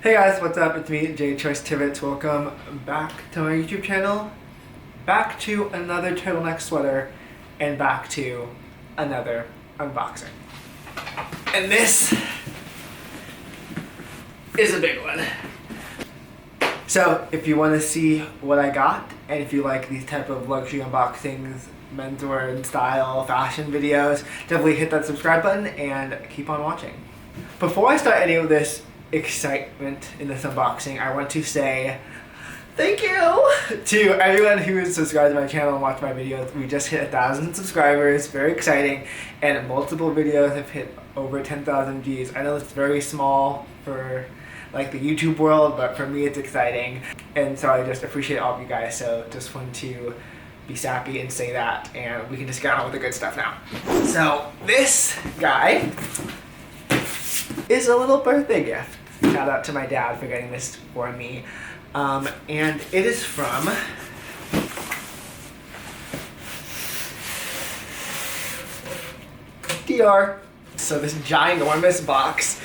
Hey guys, what's up? It's me, Choyce Tibbitts. Welcome back to my YouTube channel. Back to another turtleneck sweater and back to another unboxing. And this is a big one. So if you want to see what I got, and if you like these type of luxury unboxings, menswear and style, fashion videos, definitely hit that subscribe button and keep on watching. Before I start any of this excitement in this unboxing, I want to say thank you to everyone who is subscribed to my channel and watched my videos. We just hit 1,000 subscribers, very exciting, and multiple videos have hit over 10,000 views. I know it's very small for like the YouTube world, but for me it's exciting, and so I just appreciate all of you guys. So just want to be sappy and say that, and we can just get on with the good stuff now. So this guy is a little birthday gift. Shout out to my dad for getting this for me. And it is from Dior. So this ginormous box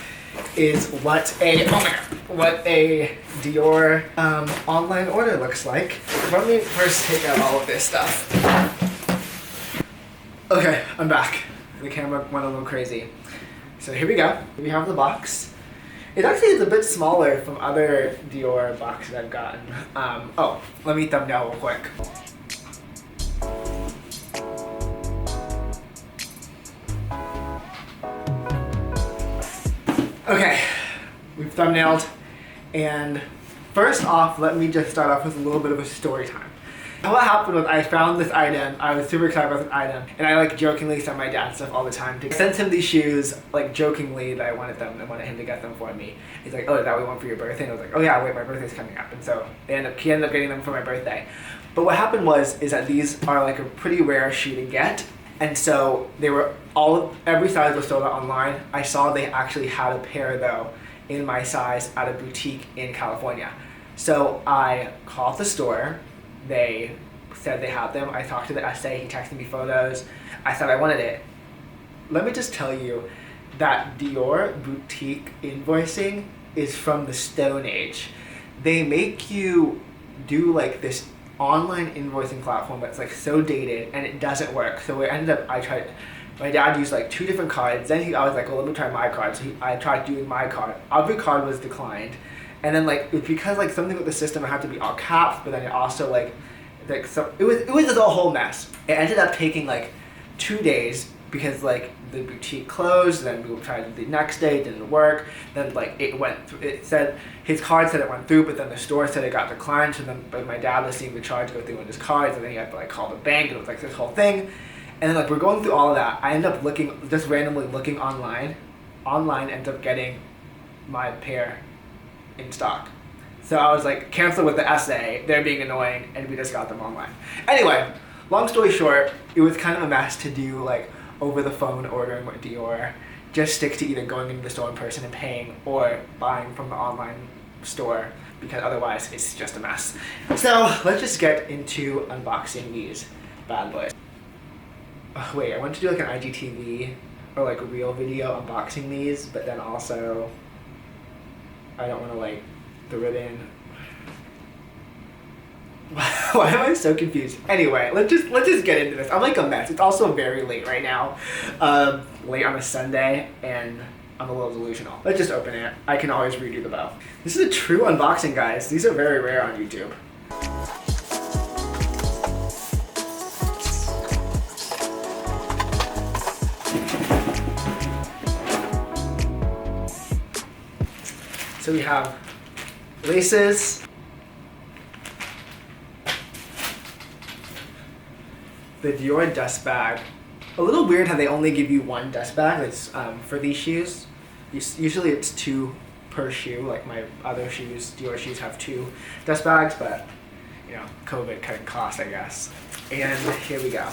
is what a Dior online order looks like. Let me first take out all of this stuff. Okay, I'm back. The camera went a little crazy. So here we go. We have the box. It actually is a bit smaller from other Dior boxes I've gotten. Oh, let me thumbnail real quick. Okay, we've thumbnailed, and first off, let me just start off with a little bit of a story time. What happened was I found this item, I was super excited about this item, and I like jokingly send my dad stuff all the time. I sent him these shoes, like jokingly, that I wanted them, I wanted him to get them for me. He's like, oh, is that what you want for your birthday? And I was like, oh yeah, wait, my birthday's coming up. And so he ended up getting them for my birthday. But what happened is that these are like a pretty rare shoe to get. And so they were every size was sold out online. I saw they actually had a pair though in my size at a boutique in California. So I called the store. They said they had them. I talked to the SA, he texted me photos. I said I wanted it. Let me just tell you that Dior boutique invoicing is from the Stone Age. They make you do like this online invoicing platform that's like so dated, and it doesn't work. So it ended up, my dad used like 2 different cards. Then I was like, well, let me try my card. So I tried doing my card. Every card was declined. And then like, it's because like something with the system, it had to be all caps, but then it also like so it was just a whole mess. It ended up taking like 2 days because like the boutique closed. Then we tried the next day, it didn't work. Then like it said his card said it went through, but then the store said it got declined. So then, but my dad was seeing the charge go through on his cards, and then he had to like call the bank, and it was like this whole thing. And then like we're going through all of that. I ended up just randomly looking online. Ended up getting my pair in stock. So I was like, cancel with the SA, they're being annoying, and we just got them online. Anyway, long story short, it was kind of a mess to do like over the phone ordering with Dior. Just stick to either going into the store in person and paying, or buying from the online store, because otherwise it's just a mess. So let's just get into unboxing these bad boys. Wait, I want to do like an IGTV or like a real video unboxing these, but then also I don't want to like the ribbon. Why am I so confused? Anyway, let's just get into this. I'm like a mess. It's also very late right now, late on a Sunday, and I'm a little delusional. Let's just open it. I can always redo the bow. This is a true unboxing, guys. These are very rare on YouTube. So we have laces, the Dior dust bag. A little weird how they only give you 1 dust bag. It's for these shoes. Usually it's 2 per shoe. Like my other shoes, Dior shoes, have 2 dust bags, but you know, COVID cutting costs, I guess. And here we go.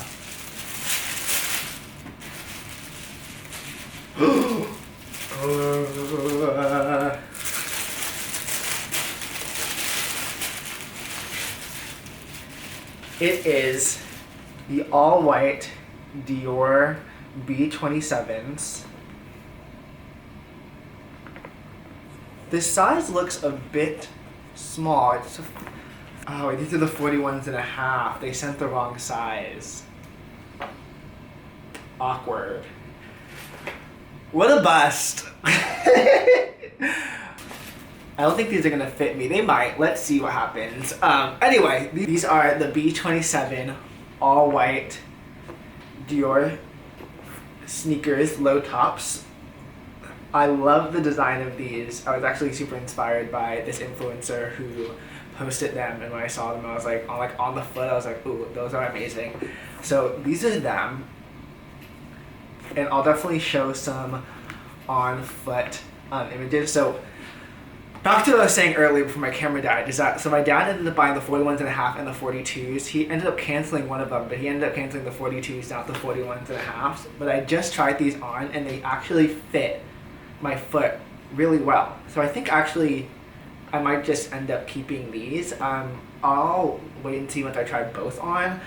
It is the all-white Dior B27s. This size looks a bit small. Oh, these are the 41s.5. They sent the wrong size. Awkward. What a bust. I don't think these are gonna fit me. They might. Let's see what happens. Anyway, these are the B27 all white Dior sneakers, low tops. I love the design of these. I was actually super inspired by this influencer who posted them, and when I saw them I was like on the foot, I was like, ooh, those are amazing. So these are them, and I'll definitely show some on foot images. So back to what I was saying earlier before my camera died, is that, so my dad ended up buying the 41s.5 and the 42s. He ended up canceling one of them, but he ended up canceling the 42s, not the 41s.5. But I just tried these on, and they actually fit my foot really well. So I think actually I might just end up keeping these. I'll wait and see once I try both on,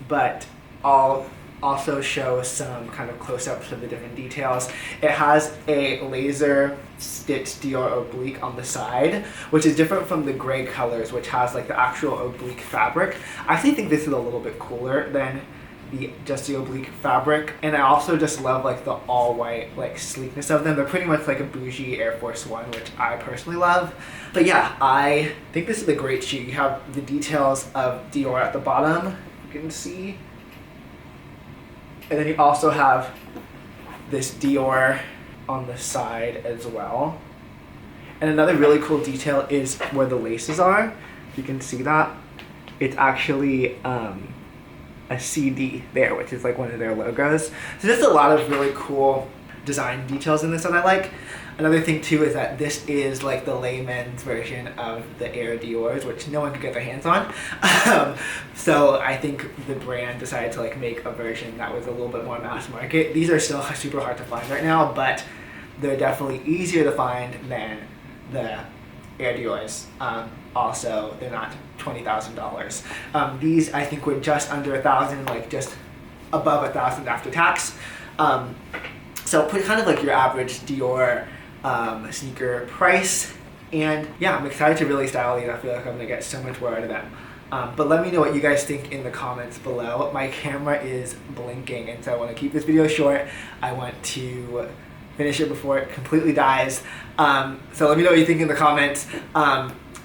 but I'll also show some kind of close-ups of the different details. It has a laser stitched Dior oblique on the side, which is different from the gray colors, which has like the actual oblique fabric. I actually think this is a little bit cooler than just the oblique fabric, and I also just love like the all white like sleekness of them. They're pretty much like a bougie Air Force One, which I personally love. But yeah, I think this is a great shoe. You have the details of Dior at the bottom, you can see. And then you also have this Dior on the side as well. And another really cool detail is where the laces are. You can see that. It's actually a CD there, which is like one of their logos. So there's a lot of really cool design details in this that I like. Another thing too is that this is like the Layman's version of the Air Diors, which no one could get their hands on. So I think the brand decided to like make a version that was a little bit more mass market. These are still super hard to find right now, but they're definitely easier to find than the Air Diors. Also, they're not $20,000. These I think were just under $1,000, like just above $1,000 after tax. So put kind of like your average Dior sneaker price. And yeah, I'm excited to really style these. I feel like I'm gonna get so much more out of them. But let me know what you guys think in the comments below. My camera is blinking, and so I want to keep this video short. I want to finish it before it completely dies. So let me know what you think in the comments.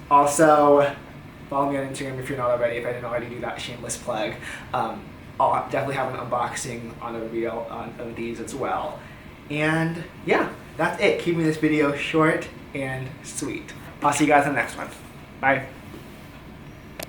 Also, follow me on Instagram if you're not already, if I didn't already do that shameless plug. I'll definitely have an unboxing on a reel of these as well. And yeah, that's it. Keeping this video short and sweet. I'll see you guys in the next one. Bye.